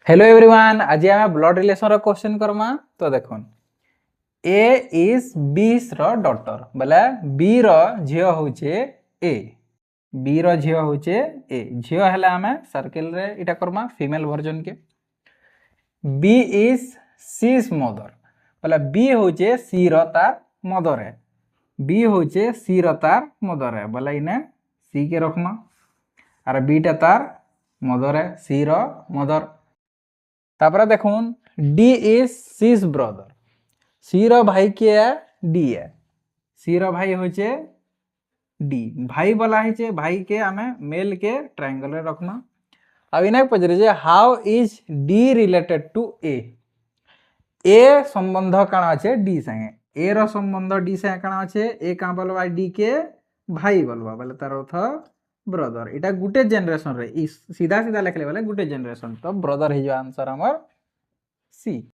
Hello everyone, आज आम blood relation रो question Karma. तो देखो ए इज बी रो डॉटर बोले बी रो झियो होचे ए, बी रो झियो होचे ए। झियो हेला आमे सर्कल रे इटा करमा फीमेल वर्जन के। बी इज सीज मदर बोले बी होचे सी रो तार मदर है। बी होचे सी रो तार मदर है बोले इने सी के रखमा और बीटा तार मदर है, सी रो मदर। तापर देखुन डी इज सीज ब्रदर, सी रो भाई के है डी है, सी रो भाई होचे डी। भाई बोला है भाई के आमे मेल के ट्रायंगल रे रखना। अब इना पचरे जे how is D related to A संबंध काना আছে डी संगे, ए रो संबंध डी संगे काना আছে ए का बोलबा डी के भाई बोलबा बोले तार अर्थ ब्रदर। इटा गुटे जनरेशन रे सीधा सीधा लिखले बोले गुटे जनरेशन, तो ब्रदर ही जो आंसर हमर सी।